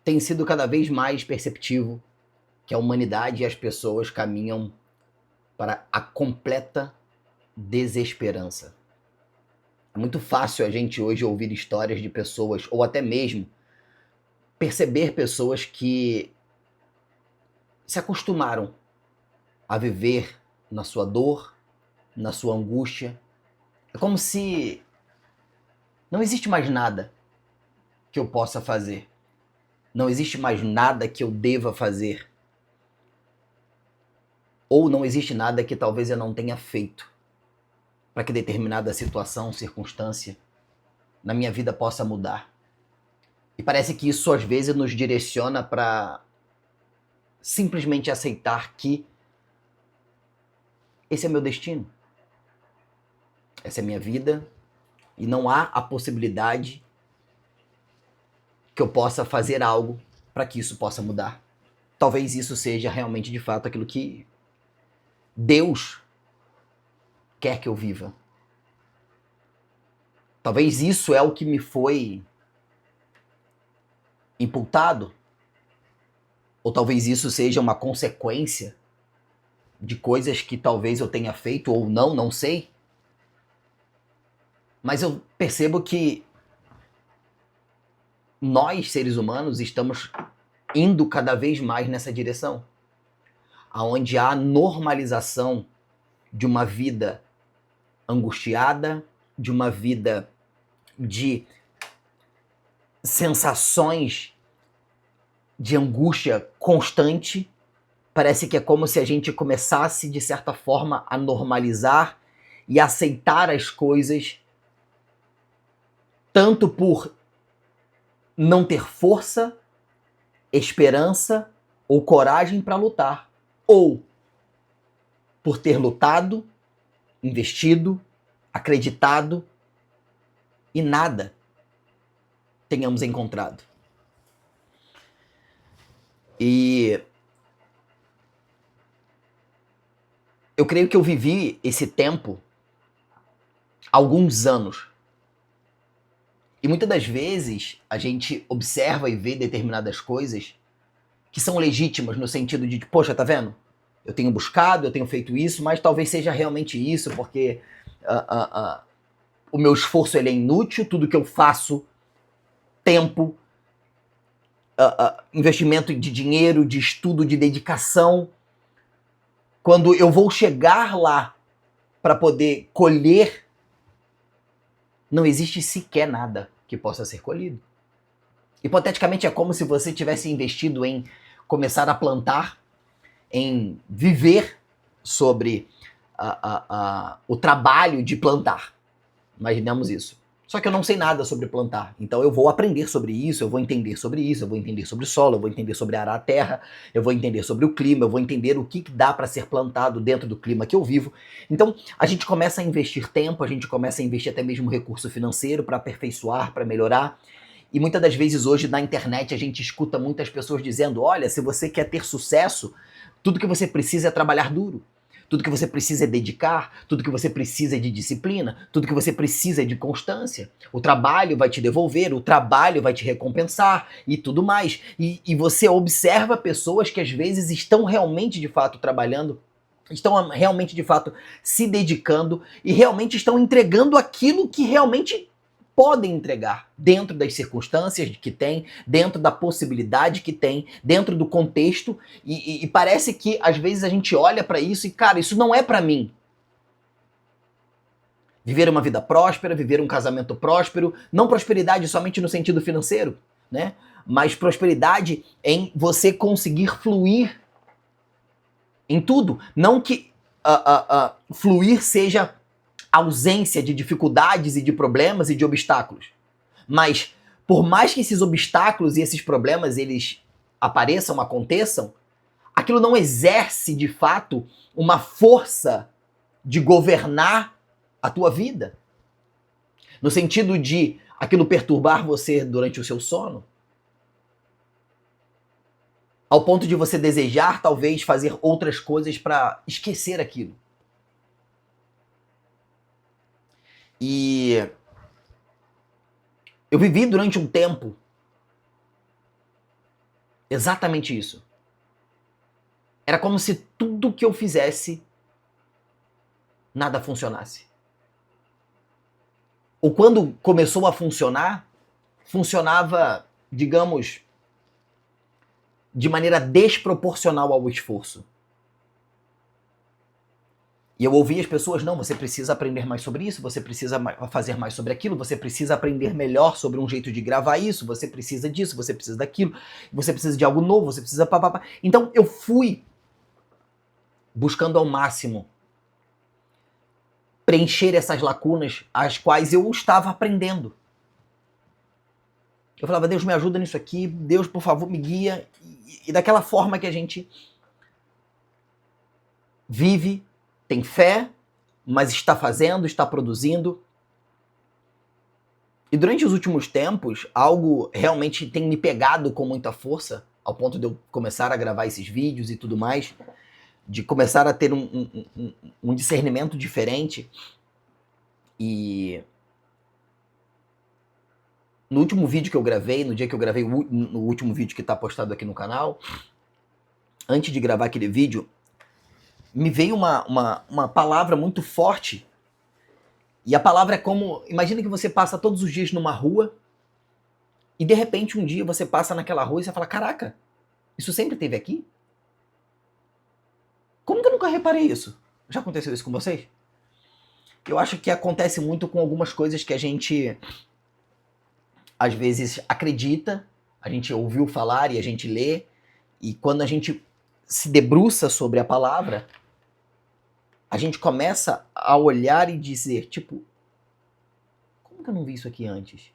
tem sido cada vez mais perceptivo que a humanidade e as pessoas caminham para a completa desesperança. É muito fácil a gente hoje ouvir histórias de pessoas, ou até mesmo perceber pessoas que se acostumaram a viver na sua dor, na sua angústia. É como se não existe mais nada que eu possa fazer. Não existe mais nada que eu deva fazer. Ou não existe nada que talvez eu não tenha feito para que determinada situação, circunstância na minha vida possa mudar. E parece que isso às vezes nos direciona para simplesmente aceitar que esse é meu destino. Essa é minha vida e não há a possibilidade que eu possa fazer algo para que isso possa mudar. Talvez isso seja realmente de fato aquilo que Deus quer que eu viva. Talvez isso é o que me foi imputado, ou talvez isso seja uma consequência de coisas que talvez eu tenha feito ou não, não sei. Mas eu percebo que nós, seres humanos, estamos indo cada vez mais nessa direção, aonde há a normalização de uma vida angustiada, de uma vida de sensações de angústia constante. Parece que é como se a gente começasse, de certa forma, a normalizar e aceitar as coisas, tanto por não ter força, esperança ou coragem para lutar, ou por ter lutado, investido, acreditado e nada tenhamos encontrado. E eu creio que eu vivi esse tempo há alguns anos. E muitas das vezes a gente observa e vê determinadas coisas que são legítimas no sentido de, poxa, tá vendo? Eu tenho buscado, eu tenho feito isso, mas talvez seja realmente isso, porque o meu esforço ele é inútil, tudo que eu faço, tempo, investimento de dinheiro, de estudo, de dedicação, quando eu vou chegar lá para poder colher, não existe sequer nada que possa ser colhido. Hipoteticamente é como se você tivesse investido em começar a plantar, em viver sobre o trabalho de plantar. Imaginamos isso. Só que eu não sei nada sobre plantar. Então eu vou aprender sobre isso, eu vou entender sobre isso, eu vou entender sobre o solo, eu vou entender sobre arar a terra, eu vou entender sobre o clima, eu vou entender o que dá para ser plantado dentro do clima que eu vivo. Então a gente começa a investir tempo, a gente começa a investir até mesmo recurso financeiro para aperfeiçoar, para melhorar. E muitas das vezes hoje na internet a gente escuta muitas pessoas dizendo, olha, se você quer ter sucesso, tudo que você precisa é trabalhar duro. Tudo que você precisa é dedicar, tudo que você precisa é de disciplina, tudo que você precisa é de constância. O trabalho vai te devolver, o trabalho vai te recompensar e tudo mais. E você observa pessoas que às vezes estão realmente de fato trabalhando, estão realmente de fato se dedicando e realmente estão entregando aquilo que realmente podem entregar dentro das circunstâncias que tem, dentro da possibilidade que tem, dentro do contexto e parece que às vezes a gente olha para isso e cara, isso não é para mim. Viver uma vida próspera, viver um casamento próspero, não prosperidade somente no sentido financeiro, né? Mas prosperidade em você conseguir fluir em tudo, não que fluir seja ausência de dificuldades e de problemas e de obstáculos. Mas por mais que esses obstáculos e esses problemas eles apareçam, aconteçam, aquilo não exerce de fato uma força de governar a tua vida. No sentido de aquilo perturbar você durante o seu sono. Ao ponto de você desejar talvez fazer outras coisas para esquecer aquilo. E eu vivi durante um tempo Exatamente isso. Era como se tudo que eu fizesse, nada funcionasse. Ou quando começou a funcionar, funcionava, digamos, de maneira desproporcional ao esforço. E eu ouvi as pessoas, não, você precisa aprender mais sobre isso, você precisa fazer mais sobre aquilo, você precisa aprender melhor sobre um jeito de gravar isso, você precisa disso, você precisa daquilo, você precisa de algo novo, você precisa papapá. Então eu fui buscando ao máximo preencher essas lacunas as quais eu estava aprendendo. Eu falava, Deus, me ajuda nisso aqui, Deus, por favor, me guia. E daquela forma que a gente vive, tem fé, mas está fazendo, está produzindo. E durante os últimos tempos, algo realmente tem me pegado com muita força, ao ponto de eu começar a gravar esses vídeos e tudo mais, de começar a ter um discernimento diferente. E no último vídeo que eu gravei, no dia que eu gravei no último vídeo que está postado aqui no canal, antes de gravar aquele vídeo, me veio uma palavra muito forte. E a palavra é como... Imagina que você passa todos os dias numa rua e de repente um dia você passa naquela rua e você fala, caraca, isso sempre teve aqui? Como que eu nunca reparei isso? Já aconteceu isso com vocês? Eu acho que acontece muito com algumas coisas que a gente às vezes acredita, a gente ouviu falar e a gente lê, e quando a gente se debruça sobre a palavra, a gente começa a olhar e dizer, tipo, como que eu não vi isso aqui antes?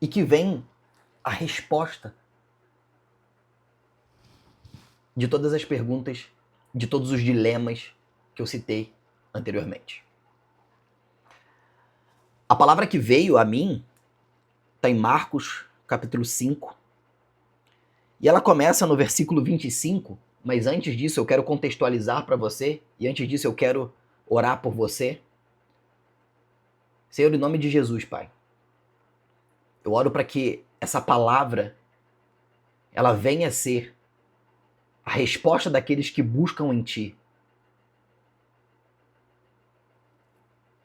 E que vem a resposta de todas as perguntas, de todos os dilemas que eu citei anteriormente. A palavra que veio a mim está em Marcos, capítulo 5, e ela começa no versículo 25, mas antes disso eu quero contextualizar para você, e antes disso eu quero orar por você. Senhor, em nome de Jesus, Pai, eu oro para que essa palavra ela venha a ser a resposta daqueles que buscam em Ti.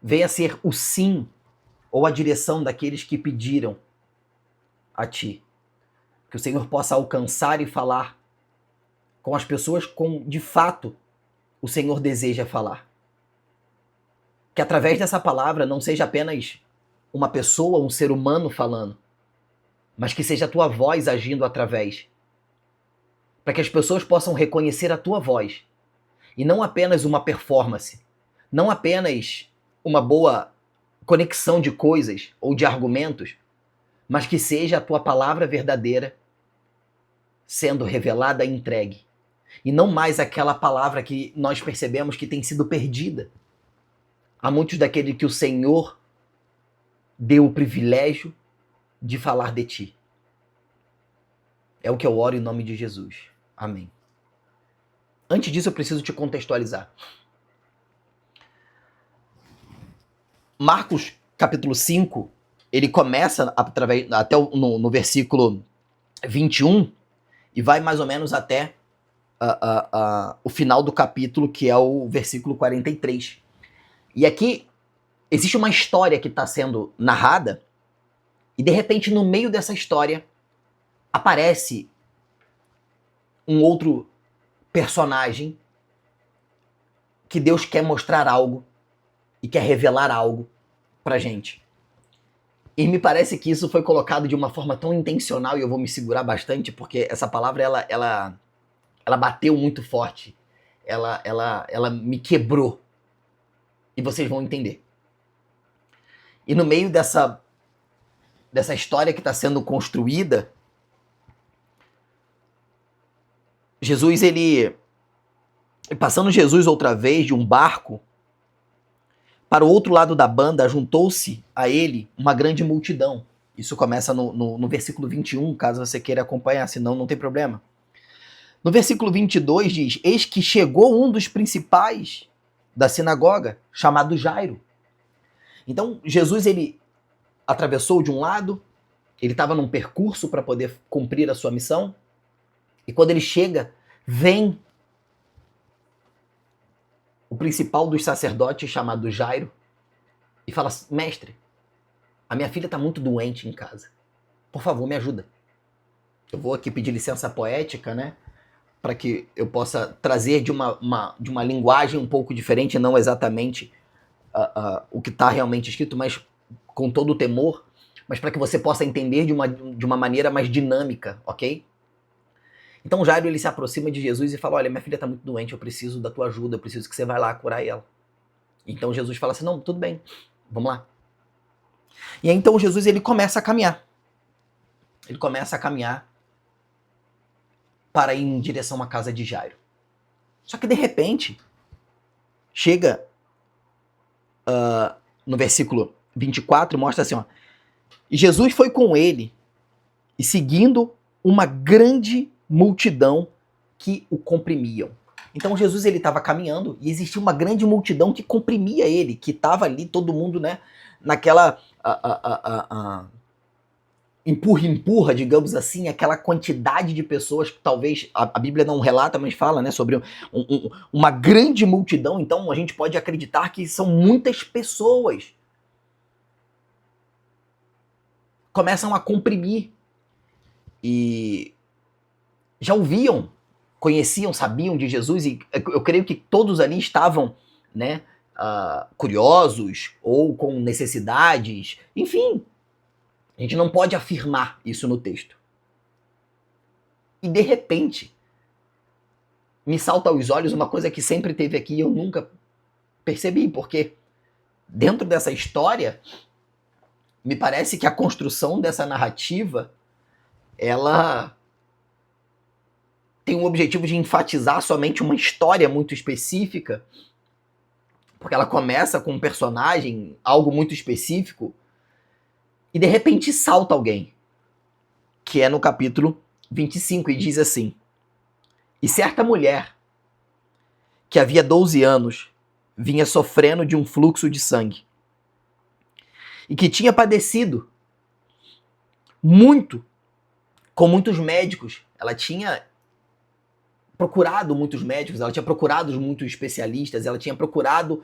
Venha a ser o sim ou a direção daqueles que pediram a Ti. Que o Senhor possa alcançar e falar com as pessoas com, de fato, o Senhor deseja falar. Que através dessa palavra não seja apenas uma pessoa, um ser humano falando, mas que seja a Tua voz agindo através. Para que as pessoas possam reconhecer a Tua voz. E não apenas uma performance. Não apenas uma boa conexão de coisas ou de argumentos, mas que seja a Tua palavra verdadeira sendo revelada e entregue. E não mais aquela palavra que nós percebemos que tem sido perdida. Há muitos daqueles que o Senhor deu o privilégio de falar de Ti. É o que eu oro em nome de Jesus. Amém. Antes disso, eu preciso te contextualizar. Marcos, capítulo 5, ele começa até no versículo 21 e vai mais ou menos até o final do capítulo, que é o versículo 43. E aqui existe uma história que está sendo narrada e de repente no meio dessa história aparece um outro personagem que Deus quer mostrar algo e quer revelar algo pra gente. E me parece que isso foi colocado de uma forma tão intencional, e eu vou me segurar bastante porque essa palavra ela bateu muito forte. Ela me quebrou. E vocês vão entender. E no meio dessa história que está sendo construída, Jesus, passando Jesus outra vez de um barco para o outro lado da banda, juntou-se a ele uma grande multidão. Isso começa no versículo 21, caso você queira acompanhar, senão não tem problema. No versículo 22 diz, eis que chegou um dos principais da sinagoga, chamado Jairo. Então, Jesus, ele atravessou de um lado, ele estava num percurso para poder cumprir a sua missão, e quando ele chega, vem o principal dos sacerdotes, chamado Jairo, e fala: mestre, a minha filha está muito doente em casa. Por favor, me ajuda. Eu vou aqui pedir licença poética, né? Para que eu possa trazer de uma linguagem um pouco diferente, não exatamente o que está realmente escrito, mas com todo o temor, mas para que você possa entender de uma maneira mais dinâmica, ok? Então Jairo, ele se aproxima de Jesus e fala: olha, minha filha está muito doente, eu preciso da tua ajuda, eu preciso que você vá lá curar ela. Então Jesus fala assim: não, tudo bem, vamos lá. E aí então Jesus, ele começa a caminhar. Ele começa a caminhar para ir em direção à casa de Jairo. Só que de repente, chega no versículo 24 e mostra assim, ó: e Jesus foi com ele, e seguindo uma grande multidão que o comprimiam. Então Jesus, ele estava caminhando e existia uma grande multidão que comprimia ele, que estava ali todo mundo, né, naquela empurra, digamos assim, aquela quantidade de pessoas que talvez a Bíblia não relata, mas fala, né, sobre uma grande multidão. Então a gente pode acreditar que são muitas pessoas. Começam a comprimir e já ouviam, conheciam, sabiam de Jesus, e eu creio que todos ali estavam, né, curiosos ou com necessidades, enfim. A gente não pode afirmar isso no texto. E de repente, me salta aos olhos uma coisa que sempre teve aqui e eu nunca percebi, porque dentro dessa história, me parece que a construção dessa narrativa, ela tem o objetivo de enfatizar somente uma história muito específica, porque ela começa com um personagem, algo muito específico, e de repente salta alguém, que é no capítulo 25, e diz assim: e certa mulher, que havia 12 anos, vinha sofrendo de um fluxo de sangue, e que tinha padecido muito, com muitos médicos. Ela tinha procurado muitos médicos, ela tinha procurado muitos especialistas, ela tinha procurado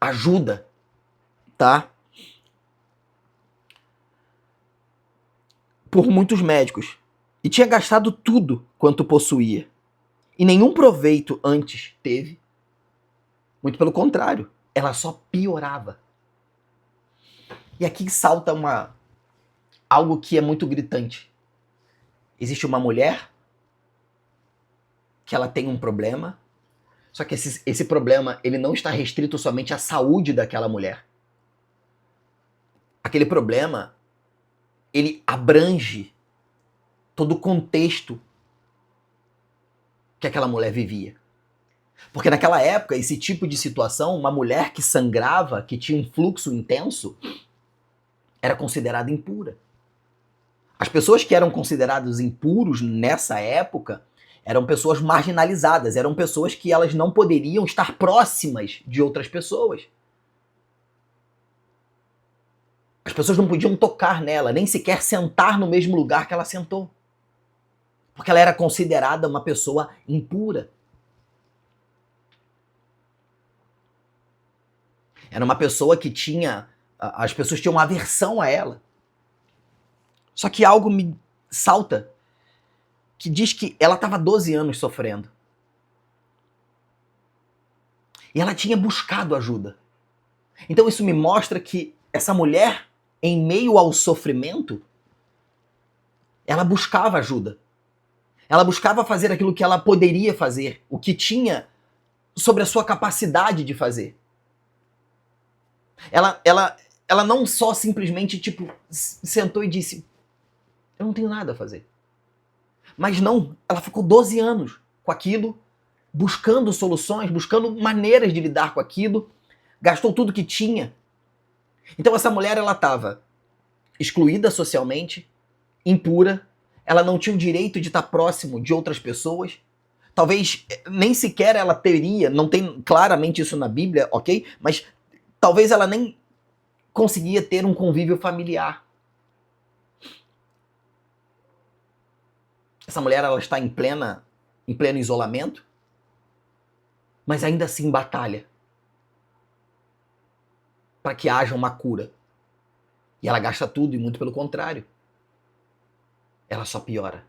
ajuda, tá? Por muitos médicos. E tinha gastado tudo quanto possuía. E nenhum proveito antes teve. Muito pelo contrário, ela só piorava. E aqui salta algo que é muito gritante. Existe uma mulher que ela tem um problema, só que esse problema, ele não está restrito somente à saúde daquela mulher. Aquele problema, ele abrange todo o contexto que aquela mulher vivia. Porque naquela época, esse tipo de situação, uma mulher que sangrava, que tinha um fluxo intenso, era considerada impura. As pessoas que eram consideradas impuros nessa época eram pessoas marginalizadas, eram pessoas que elas não poderiam estar próximas de outras pessoas. As pessoas não podiam tocar nela, nem sequer sentar no mesmo lugar que ela sentou. Porque ela era considerada uma pessoa impura. Era uma pessoa que tinha... As pessoas tinham uma aversão a ela. Só que algo me salta, que diz que ela estava 12 anos sofrendo. E ela tinha buscado ajuda. Então isso me mostra que essa mulher, em meio ao sofrimento, ela buscava ajuda. Ela buscava fazer aquilo que ela poderia fazer, o que tinha sobre a sua capacidade de fazer. Ela não só simplesmente, sentou e disse: eu não tenho nada a fazer. Mas não, ela ficou 12 anos com aquilo, buscando soluções, buscando maneiras de lidar com aquilo, gastou tudo que tinha. Então essa mulher, ela estava excluída socialmente, impura, ela não tinha o direito de estar próximo de outras pessoas, talvez nem sequer ela teria, não tem claramente isso na Bíblia, ok? Mas talvez ela nem conseguia ter um convívio familiar. Essa mulher, ela está em pleno isolamento, mas ainda assim batalha para que haja uma cura. E ela gasta tudo, e muito pelo contrário. Ela só piora.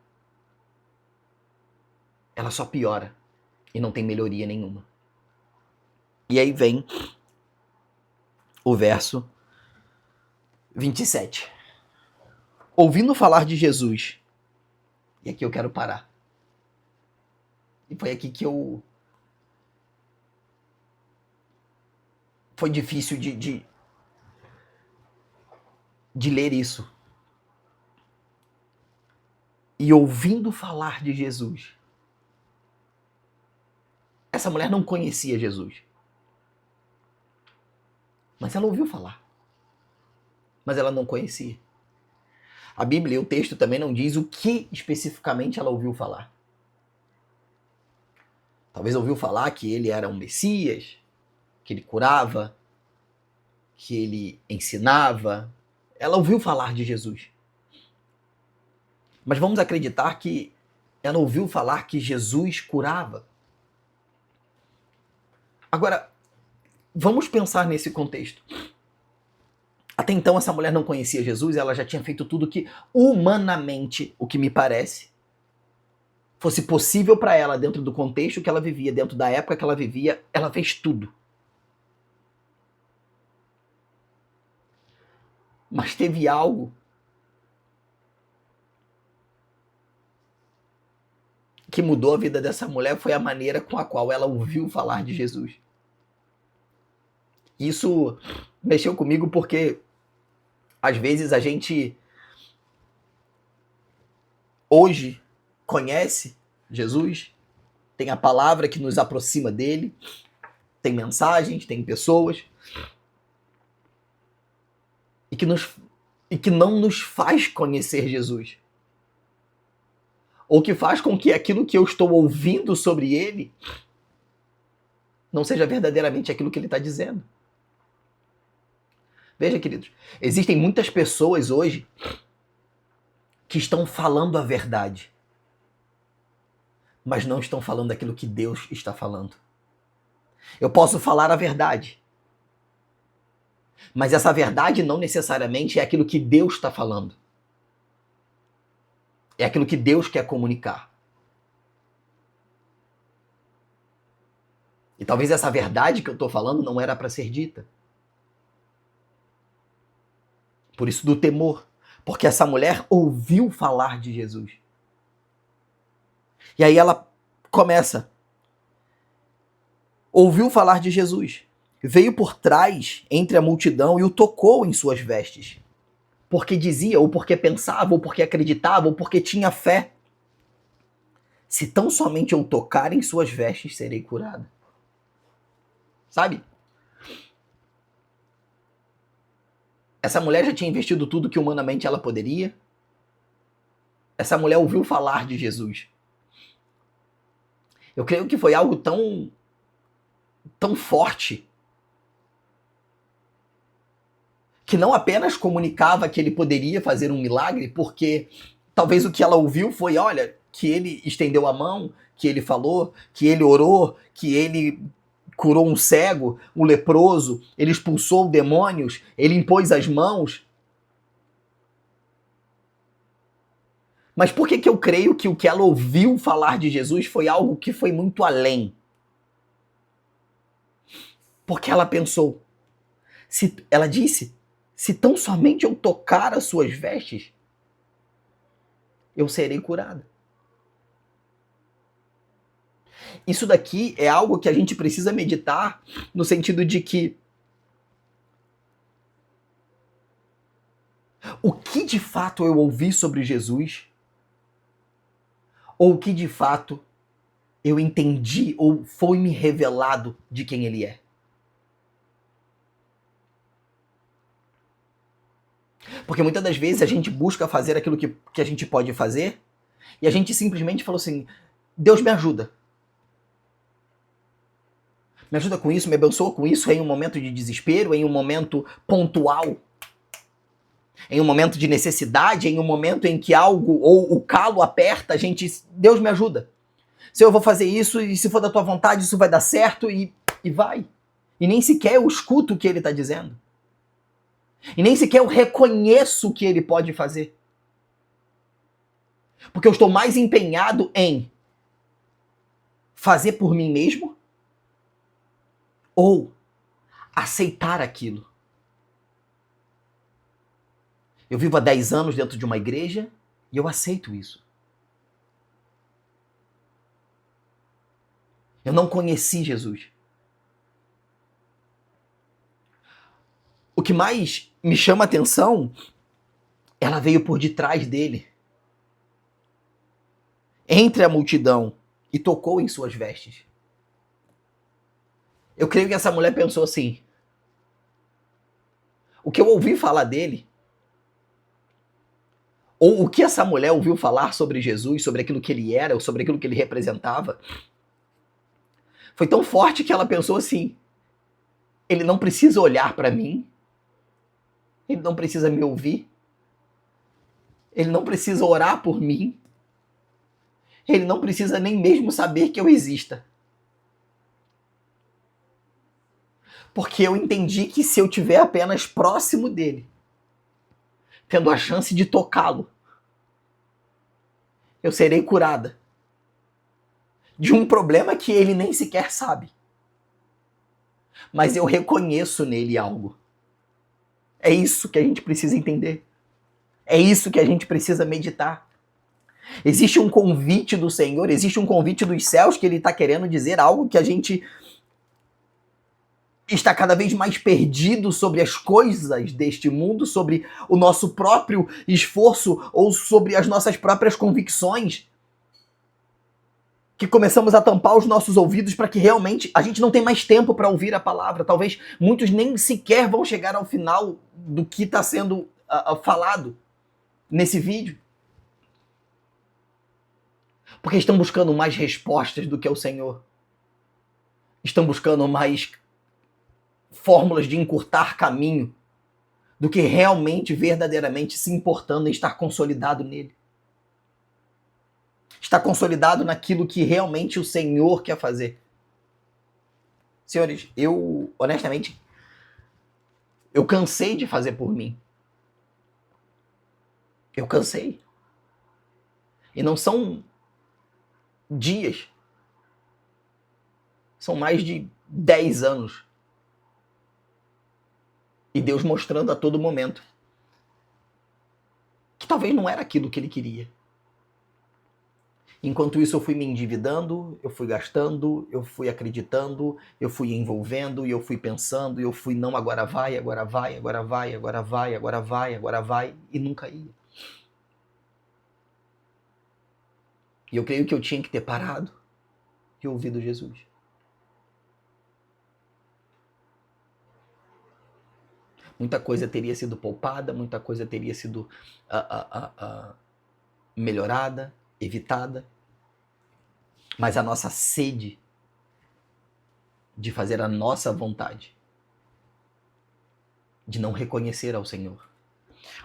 Ela só piora. E não tem melhoria nenhuma. E aí vem o verso 27. Ouvindo falar de Jesus. E aqui eu quero parar. E foi aqui que foi difícil de ler isso. E ouvindo falar de Jesus. Essa mulher não conhecia Jesus. Mas ela ouviu falar. Mas ela não conhecia. A Bíblia e o texto também não diz o que especificamente ela ouviu falar. Talvez ouviu falar que ele era um Messias, que ele curava, que ele ensinava. Ela ouviu falar de Jesus. Mas vamos acreditar que ela ouviu falar que Jesus curava. Agora, vamos pensar nesse contexto. Até então essa mulher não conhecia Jesus, ela já tinha feito tudo que humanamente, o que me parece, fosse possível para ela dentro do contexto que ela vivia, dentro da época que ela vivia, ela fez tudo. Mas teve algo que mudou a vida dessa mulher, foi a maneira com a qual ela ouviu falar de Jesus. Isso mexeu comigo porque às vezes a gente hoje conhece Jesus, tem a palavra que nos aproxima dele, tem mensagens, tem pessoas, e que não nos faz conhecer Jesus. Ou que faz com que aquilo que eu estou ouvindo sobre ele não seja verdadeiramente aquilo que ele está dizendo. Veja, queridos, existem muitas pessoas hoje que estão falando a verdade, mas não estão falando aquilo que Deus está falando. Eu posso falar a verdade, mas essa verdade não necessariamente é aquilo que Deus está falando. É aquilo que Deus quer comunicar. E talvez essa verdade que eu estou falando não era para ser dita. Por isso do temor. Porque essa mulher ouviu falar de Jesus. E aí ela começa. Ouviu falar de Jesus. Veio por trás, entre a multidão, e o tocou em suas vestes. Porque dizia, ou porque pensava, ou porque acreditava, ou porque tinha fé. Se tão somente eu tocar em suas vestes, serei curada. Sabe? Essa mulher já tinha investido tudo que humanamente ela poderia. Essa mulher ouviu falar de Jesus. Eu creio que foi algo tão forte que não apenas comunicava que ele poderia fazer um milagre, porque talvez o que ela ouviu foi, olha, que ele estendeu a mão, que ele falou, que ele orou, que ele curou um cego, um leproso, ele expulsou demônios, ele impôs as mãos. Mas por que eu creio que o que ela ouviu falar de Jesus foi algo que foi muito além? Porque ela pensou, ela disse, se tão somente eu tocar as suas vestes, eu serei curada. Isso daqui é algo que a gente precisa meditar no sentido de que o que de fato eu ouvi sobre Jesus ou o que de fato eu entendi ou foi me revelado de quem ele é. Porque muitas das vezes a gente busca fazer aquilo que a gente pode fazer e a gente simplesmente falou assim, Deus me ajuda. Me ajuda com isso, me abençoa com isso em um momento de desespero, em um momento pontual, em um momento de necessidade, em um momento em que algo ou o calo aperta, a gente, Deus me ajuda. Se eu vou fazer isso e se for da tua vontade, isso vai dar certo e vai. E nem sequer eu escuto o que ele está dizendo. E nem sequer eu reconheço o que ele pode fazer. Porque eu estou mais empenhado em fazer por mim mesmo ou aceitar aquilo. Eu vivo há 10 anos dentro de uma igreja e eu aceito isso. Eu não conheci Jesus. O que mais me chama a atenção, ela veio por detrás dele, entre a multidão, e tocou em suas vestes. Eu creio que essa mulher pensou assim: o que eu ouvi falar dele, ou o que essa mulher ouviu falar sobre Jesus, sobre aquilo que ele era, ou sobre aquilo que ele representava, foi tão forte que ela pensou assim: ele não precisa olhar para mim, ele não precisa me ouvir, ele não precisa orar por mim, ele não precisa nem mesmo saber que eu exista. Porque eu entendi que se eu estiver apenas próximo dele, tendo a chance de tocá-lo, eu serei curada de um problema que ele nem sequer sabe. Mas eu reconheço nele algo. É isso que a gente precisa entender. É isso que a gente precisa meditar. Existe um convite do Senhor, existe um convite dos céus que ele está querendo dizer algo que a gente está cada vez mais perdido sobre as coisas deste mundo, sobre o nosso próprio esforço ou sobre as nossas próprias convicções, que começamos a tampar os nossos ouvidos para que realmente a gente não tem mais tempo para ouvir a palavra. Talvez muitos nem sequer vão chegar ao final do que está sendo falado nesse vídeo, porque estão buscando mais respostas do que o Senhor. Estão buscando mais fórmulas de encurtar caminho do que realmente, verdadeiramente se importando em estar consolidado nele. Estar consolidado naquilo que realmente o Senhor quer fazer. Senhores, eu, honestamente, eu cansei de fazer por mim. Eu cansei. E não são dias. São mais de 10 anos. E Deus mostrando a todo momento que talvez não era aquilo que ele queria. Enquanto isso eu fui me endividando, eu fui gastando, eu fui acreditando, eu fui envolvendo, e eu fui pensando, e eu fui não, agora vai, agora vai, agora vai, agora vai, agora vai, agora vai, e nunca ia. E eu creio que eu tinha que ter parado e ouvido Jesus. Muita coisa teria sido poupada, muita coisa teria sido melhorada, evitada, mas a nossa sede de fazer a nossa vontade, de não reconhecer ao Senhor.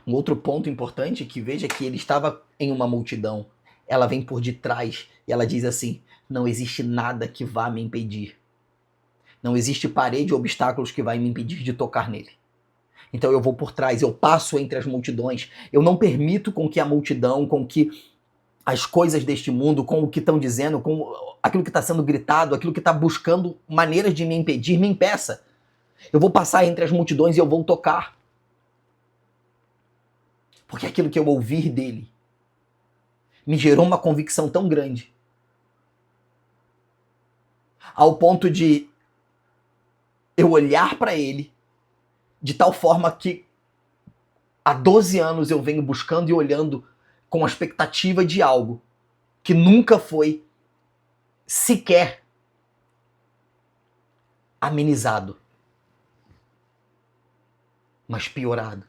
Um outro ponto importante é que veja que ele estava em uma multidão, ela vem por detrás e ela diz assim: não existe nada que vá me impedir. Não existe parede ou obstáculos que vai me impedir de tocar nele. Então eu vou por trás, eu passo entre as multidões, eu não permito com que a multidão, com que as coisas deste mundo, com o que estão dizendo, com aquilo que está sendo gritado, aquilo que está buscando maneiras de me impedir, me impeça. Eu vou passar entre as multidões e eu vou tocar. Porque aquilo que eu ouvir dele me gerou uma convicção tão grande, ao ponto de eu olhar para ele de tal forma que há 12 anos eu venho buscando e olhando com a expectativa de algo que nunca foi sequer amenizado, mas piorado.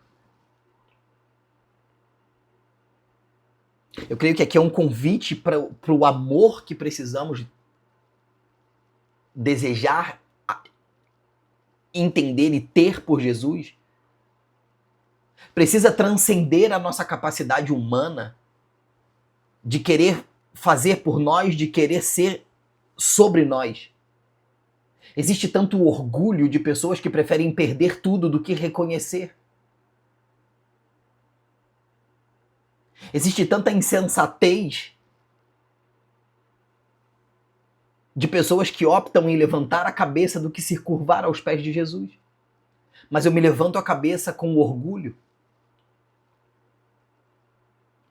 Eu creio que aqui é um convite para o amor que precisamos desejar entender e ter por Jesus, precisa transcender a nossa capacidade humana de querer fazer por nós, de querer ser sobre nós. Existe tanto orgulho de pessoas que preferem perder tudo do que reconhecer. Existe tanta insensatez de pessoas que optam em levantar a cabeça do que se curvar aos pés de Jesus. Mas eu me levanto a cabeça com orgulho.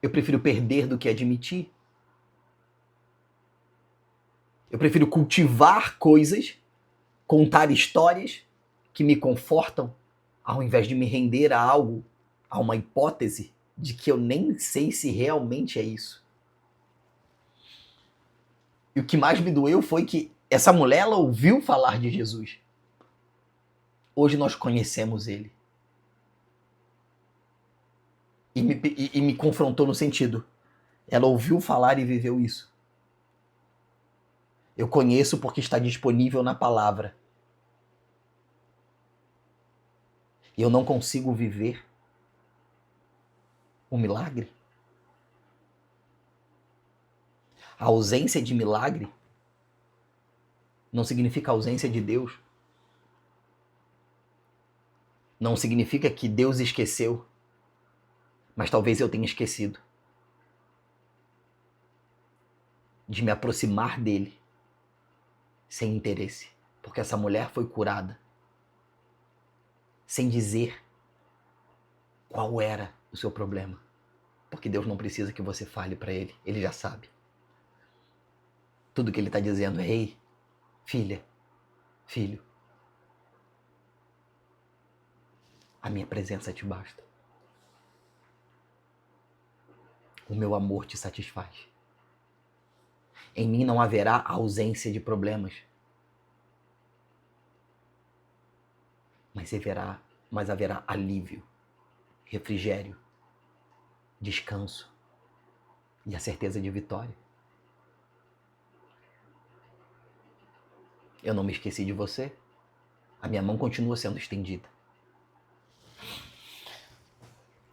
Eu prefiro perder do que admitir. Eu prefiro cultivar coisas, contar histórias que me confortam, ao invés de me render a algo, a uma hipótese de que eu nem sei se realmente é isso. E o que mais me doeu foi que essa mulher, ela ouviu falar de Jesus. Hoje nós conhecemos ele. E me confrontou no sentido. Ela ouviu falar e viveu isso. Eu conheço porque está disponível na palavra. E eu não consigo viver um milagre. A ausência de milagre não significa ausência de Deus. Não significa que Deus esqueceu. Mas talvez eu tenha esquecido de me aproximar dele sem interesse. Porque essa mulher foi curada sem dizer qual era o seu problema. Porque Deus não precisa que você fale para ele. Ele já sabe. Tudo que ele está dizendo é: ei, filha, filho, a minha presença te basta. O meu amor te satisfaz. Em mim não haverá ausência de problemas. Mas haverá alívio, refrigério, descanso e a certeza de vitória. Eu não me esqueci de você. A minha mão continua sendo estendida.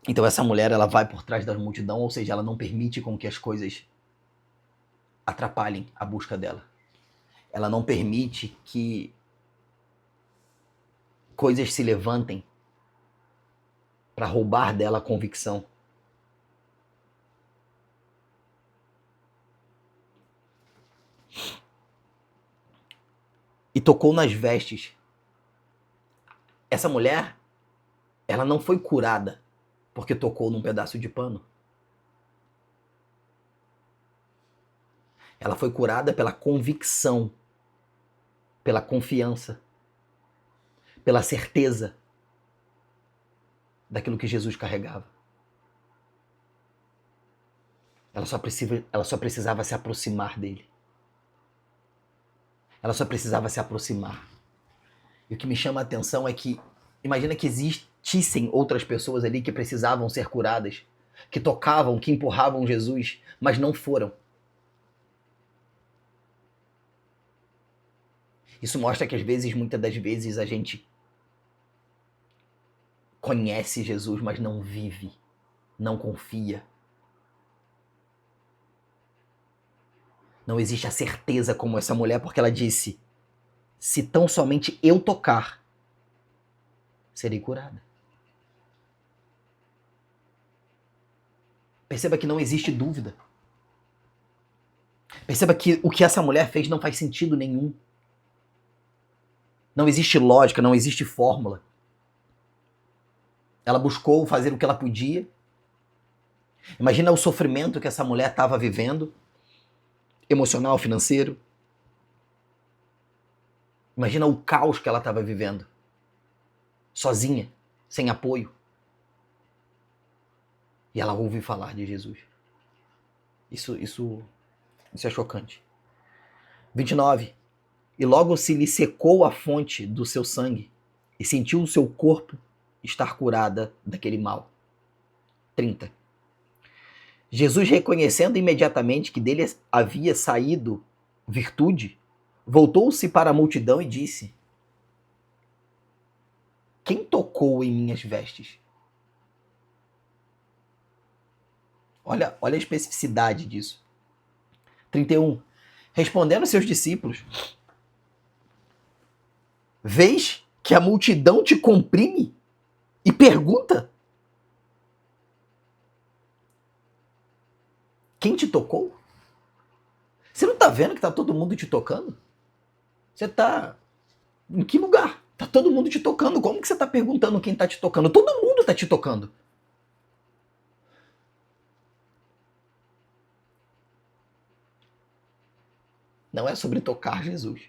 Então essa mulher, ela vai por trás da multidão, ou seja, ela não permite com que as coisas atrapalhem a busca dela. Ela não permite que coisas se levantem para roubar dela a convicção. E tocou nas vestes. Essa mulher, ela não foi curada porque tocou num pedaço de pano. Ela foi curada pela convicção, pela confiança, pela certeza daquilo que Jesus carregava. Ela só precisava se aproximar dele. Ela só precisava se aproximar. E o que me chama a atenção é que, imagina que existissem outras pessoas ali que precisavam ser curadas, que tocavam, que empurravam Jesus, mas não foram. Isso mostra que muitas das vezes, a gente conhece Jesus, mas não vive, não confia. Não existe a certeza como essa mulher, porque ela disse: se tão somente eu tocar, serei curada. Perceba que não existe dúvida. Perceba que o que essa mulher fez não faz sentido nenhum. Não existe lógica, não existe fórmula. Ela buscou fazer o que ela podia. Imagina o sofrimento que essa mulher estava vivendo, emocional, financeiro. Imagina o caos que ela estava vivendo. Sozinha, sem apoio. E ela ouve falar de Jesus. Isso é chocante. 29. E logo se lhe secou a fonte do seu sangue, e sentiu o seu corpo estar curada daquele mal. 30. Jesus, reconhecendo imediatamente que dele havia saído virtude, voltou-se para a multidão e disse: Quem tocou em minhas vestes? Olha a especificidade disso. 31. Respondendo seus discípulos, vês que a multidão te comprime e pergunta: quem te tocou? Você não tá vendo que tá todo mundo te tocando? Você tá em que lugar? Tá todo mundo te tocando. Como que você tá perguntando quem tá te tocando? Todo mundo tá te tocando. Não é sobre tocar Jesus.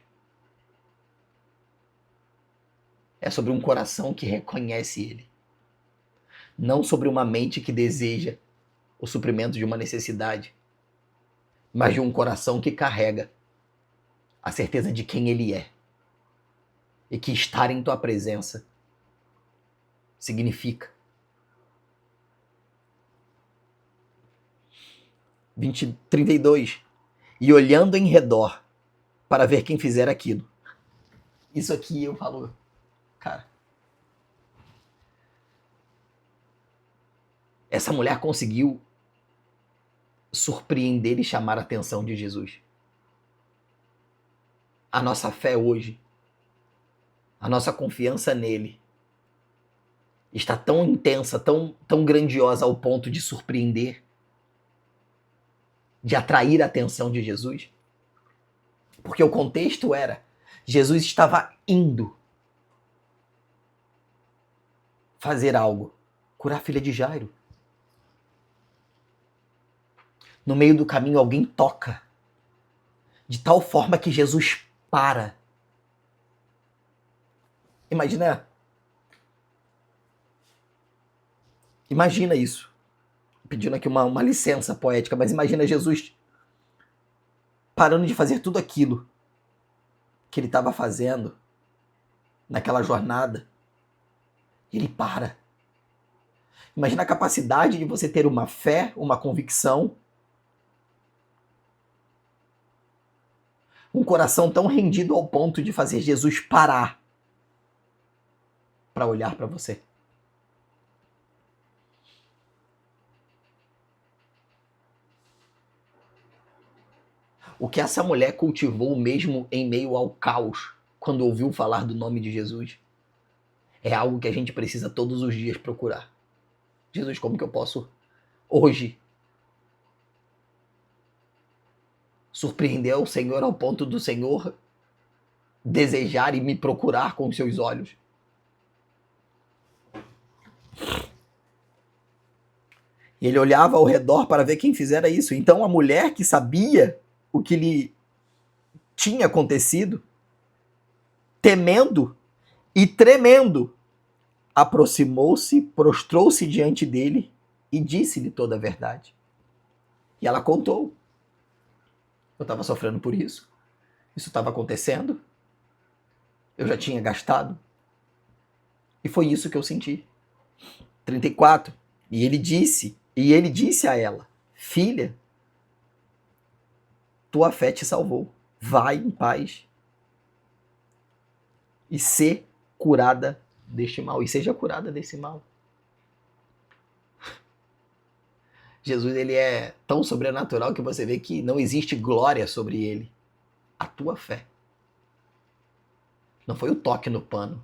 É sobre um coração que reconhece Ele. Não sobre uma mente que deseja o suprimento de uma necessidade, mas de um coração que carrega a certeza de quem Ele é. E que estar em tua presença significa. 32. E olhando em redor para ver quem fizer aquilo. Isso aqui eu falo, cara. Essa mulher conseguiu surpreender e chamar a atenção de Jesus. A nossa fé hoje, a nossa confiança nele, está tão intensa, tão grandiosa ao ponto de surpreender, de atrair a atenção de Jesus. Porque o contexto era, Jesus estava indo fazer algo, curar a filha de Jairo. No meio do caminho alguém toca, de tal forma que Jesus para. Imagina isso. Pedindo aqui uma licença poética, mas imagina Jesus parando de fazer tudo aquilo que ele estava fazendo naquela jornada. Ele para. Imagina a capacidade de você ter uma fé, uma convicção, um coração tão rendido ao ponto de fazer Jesus parar para olhar para você. O que essa mulher cultivou mesmo em meio ao caos, quando ouviu falar do nome de Jesus, é algo que a gente precisa todos os dias procurar. Jesus, como que eu posso hoje surpreender o Senhor ao ponto do Senhor desejar e me procurar com os seus olhos? E ele olhava ao redor para ver quem fizera isso. Então a mulher que sabia o que lhe tinha acontecido, temendo e tremendo, aproximou-se, prostrou-se diante dele e disse-lhe toda a verdade. E ela contou. Eu estava sofrendo por isso. Isso estava acontecendo. Eu já tinha gastado. E foi isso que eu senti. 34. E ele disse a ela: filha, tua fé te salvou. Vai em paz e ser curada deste mal. E seja curada desse mal. Jesus, ele é tão sobrenatural que você vê que não existe glória sobre ele. A tua fé. Não foi o toque no pano.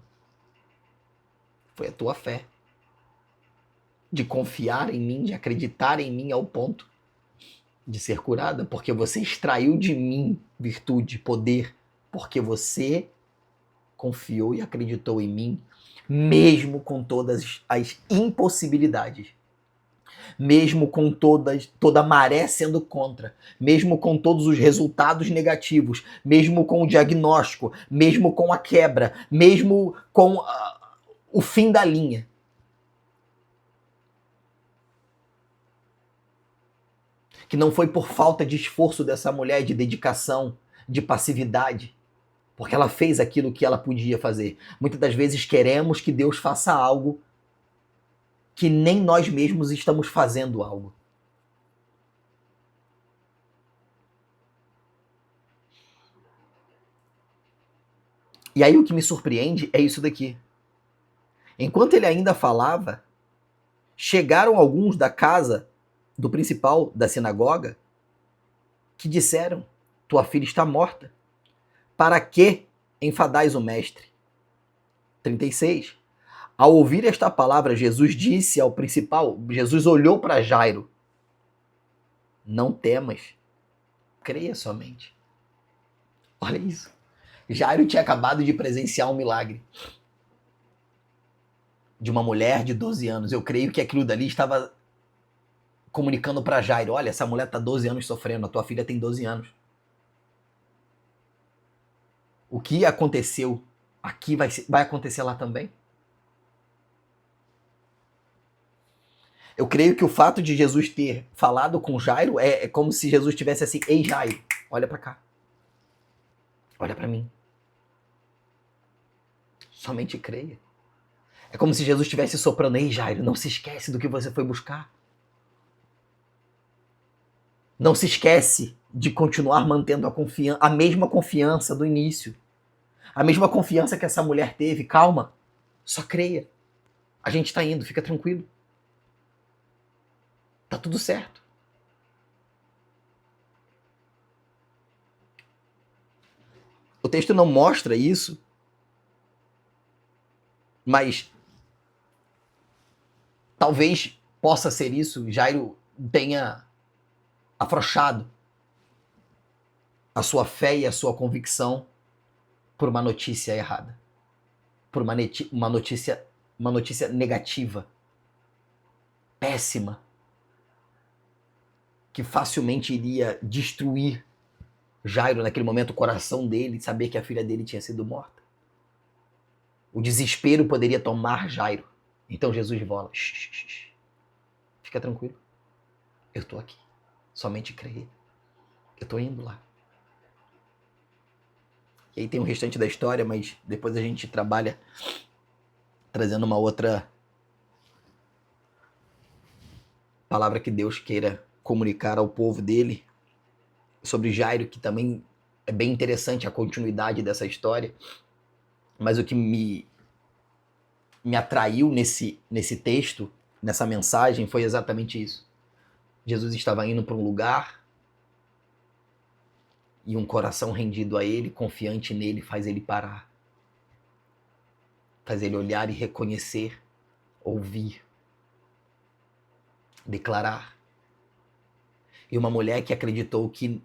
Foi a tua fé. De confiar em mim, de acreditar em mim ao ponto de ser curada, porque você extraiu de mim virtude, poder, porque você confiou e acreditou em mim, mesmo com todas as impossibilidades, mesmo com toda a maré sendo contra, mesmo com todos os resultados negativos, mesmo com o diagnóstico, mesmo com a quebra, mesmo com o fim da linha. Que não foi por falta de esforço dessa mulher, de dedicação, de passividade, porque ela fez aquilo que ela podia fazer. Muitas das vezes queremos que Deus faça algo que nem nós mesmos estamos fazendo algo. E aí o que me surpreende é isso daqui. Enquanto ele ainda falava, chegaram alguns da casa do principal da sinagoga que disseram: tua filha está morta. Para que enfadais o mestre? 36. Ao ouvir esta palavra, Jesus disse ao principal, Jesus olhou para Jairo: não temas, creia somente. Olha isso. Jairo tinha acabado de presenciar um milagre de uma mulher de 12 anos. Eu creio que aquilo dali estava comunicando para Jairo: olha, essa mulher está 12 anos sofrendo, a tua filha tem 12 anos. O que aconteceu aqui vai acontecer lá também. Eu creio que o fato de Jesus ter falado com Jairo é como se Jesus tivesse assim: ei Jairo, olha para cá. Olha para mim. Somente creia. É como se Jesus estivesse soprando: ei Jairo, não se esquece do que você foi buscar. Não se esquece de continuar mantendo a mesma confiança do início. A mesma confiança que essa mulher teve. Calma, só creia. A gente está indo, fica tranquilo. Tá tudo certo. O texto não mostra isso, mas talvez possa ser isso. Jairo tenha afrouxado a sua fé e a sua convicção por uma notícia errada, por uma notícia negativa, péssima, que facilmente iria destruir Jairo naquele momento, o coração dele, saber que a filha dele tinha sido morta. O desespero poderia tomar Jairo. Então Jesus volta: fica tranquilo, eu estou aqui, somente creia, eu estou indo lá. E aí tem o restante da história, mas depois a gente trabalha trazendo uma outra palavra que Deus queira comunicar ao povo dele sobre Jairo, que também é bem interessante a continuidade dessa história. Mas o que me atraiu nesse texto, nessa mensagem, foi exatamente isso. Jesus estava indo para um lugar e um coração rendido a ele, confiante nele, faz ele parar. Faz ele olhar e reconhecer, ouvir, declarar. E uma mulher que acreditou que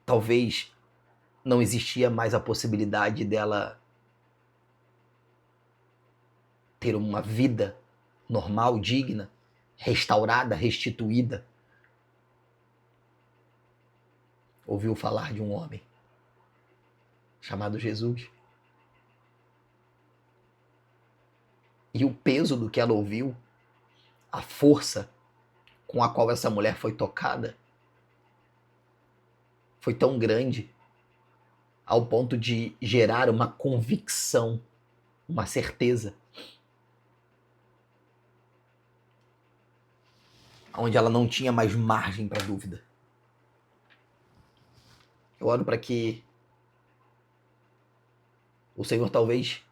talvez não existia mais a possibilidade dela ter uma vida normal, digna, restaurada, restituída. Ouviu falar de um homem chamado Jesus. E o peso do que ela ouviu, a força com a qual essa mulher foi tocada, foi tão grande ao ponto de gerar uma convicção, uma certeza, onde ela não tinha mais margem para dúvida. Eu oro para que o Senhor talvez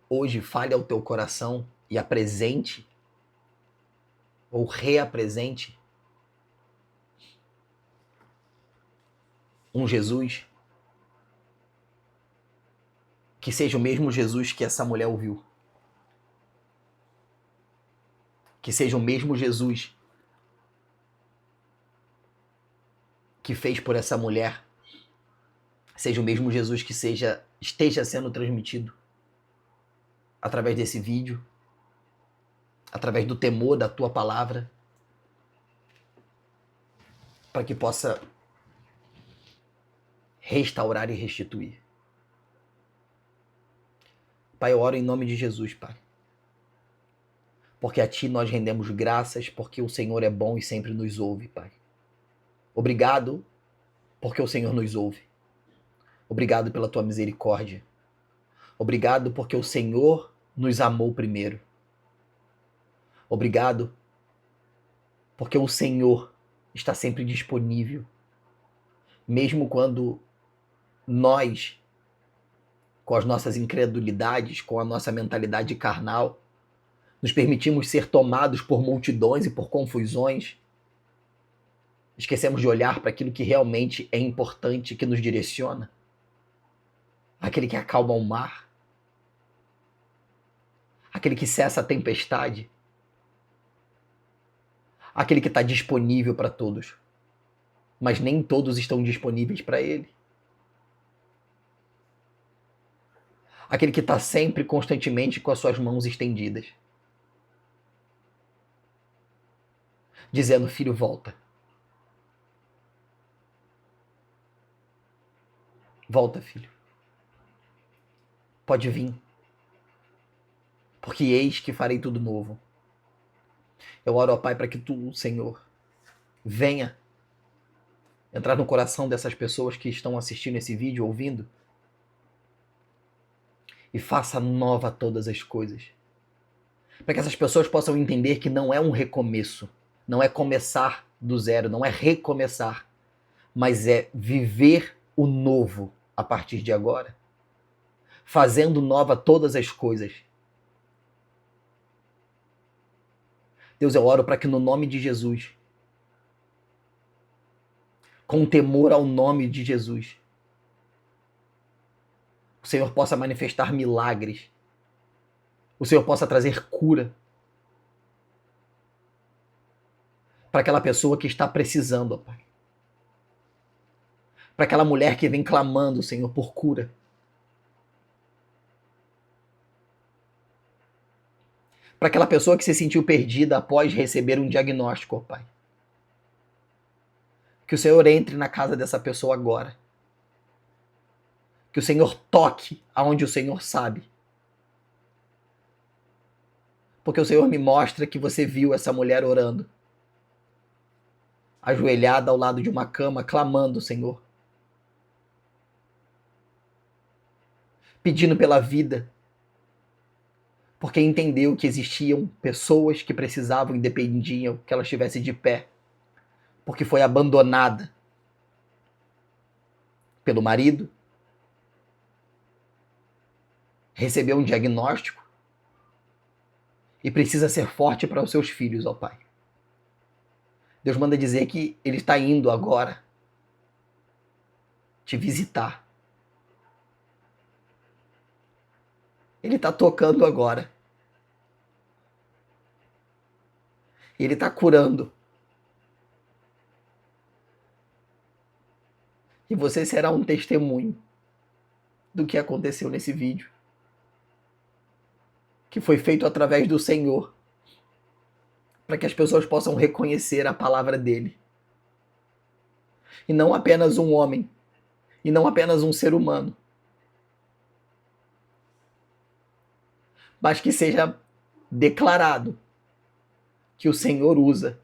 hoje fale ao teu coração e apresente ou reapresente um Jesus que seja o mesmo Jesus que essa mulher ouviu. Que seja o mesmo Jesus que fez por essa mulher. Seja o mesmo Jesus que esteja sendo transmitido através desse vídeo, através do temor da tua palavra, para que possa restaurar e restituir. Pai, eu oro em nome de Jesus, Pai. Porque a Ti nós rendemos graças, porque o Senhor é bom e sempre nos ouve, Pai. Obrigado, porque o Senhor nos ouve. Obrigado pela Tua misericórdia. Obrigado porque o Senhor nos amou primeiro. Obrigado porque o Senhor está sempre disponível, mesmo quando nós, com as nossas incredulidades, com a nossa mentalidade carnal, nos permitimos ser tomados por multidões e por confusões, esquecemos de olhar para aquilo que realmente é importante, que nos direciona, aquele que acalma o mar, aquele que cessa a tempestade, aquele que está disponível para todos, mas nem todos estão disponíveis para ele. Aquele que está sempre, constantemente, com as suas mãos estendidas, dizendo: filho, volta. Volta, filho. Pode vir. Porque eis que farei tudo novo. Eu oro ao Pai para que tu, Senhor, venha entrar no coração dessas pessoas que estão assistindo esse vídeo, ouvindo, e faça nova todas as coisas. Para que essas pessoas possam entender que não é um recomeço, não é começar do zero, não é recomeçar, mas é viver o novo a partir de agora, fazendo nova todas as coisas. Deus, eu oro para que no nome de Jesus, com temor ao nome de Jesus, o Senhor possa manifestar milagres, o Senhor possa trazer cura para aquela pessoa que está precisando, ó Pai. Para aquela mulher que vem clamando, Senhor, por cura. Para aquela pessoa que se sentiu perdida após receber um diagnóstico, ó Pai. Que o Senhor entre na casa dessa pessoa agora. Que o Senhor toque aonde o Senhor sabe. Porque o Senhor me mostra que você viu essa mulher orando, ajoelhada ao lado de uma cama, clamando, Senhor, pedindo pela vida, porque entendeu que existiam pessoas que precisavam e dependiam que ela estivesse de pé, porque foi abandonada pelo marido, recebeu um diagnóstico e precisa ser forte para os seus filhos, ó Pai. Deus manda dizer que Ele está indo agora te visitar. Ele está tocando agora. Ele está curando. E você será um testemunho do que aconteceu nesse vídeo, que foi feito através do Senhor, para que as pessoas possam reconhecer a palavra dele. E não apenas um homem, e não apenas um ser humano, mas que seja declarado que o Senhor usa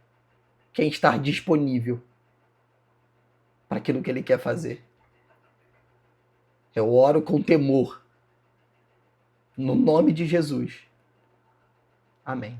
quem está disponível para aquilo que Ele quer fazer. Eu oro com temor, no nome de Jesus. Amém.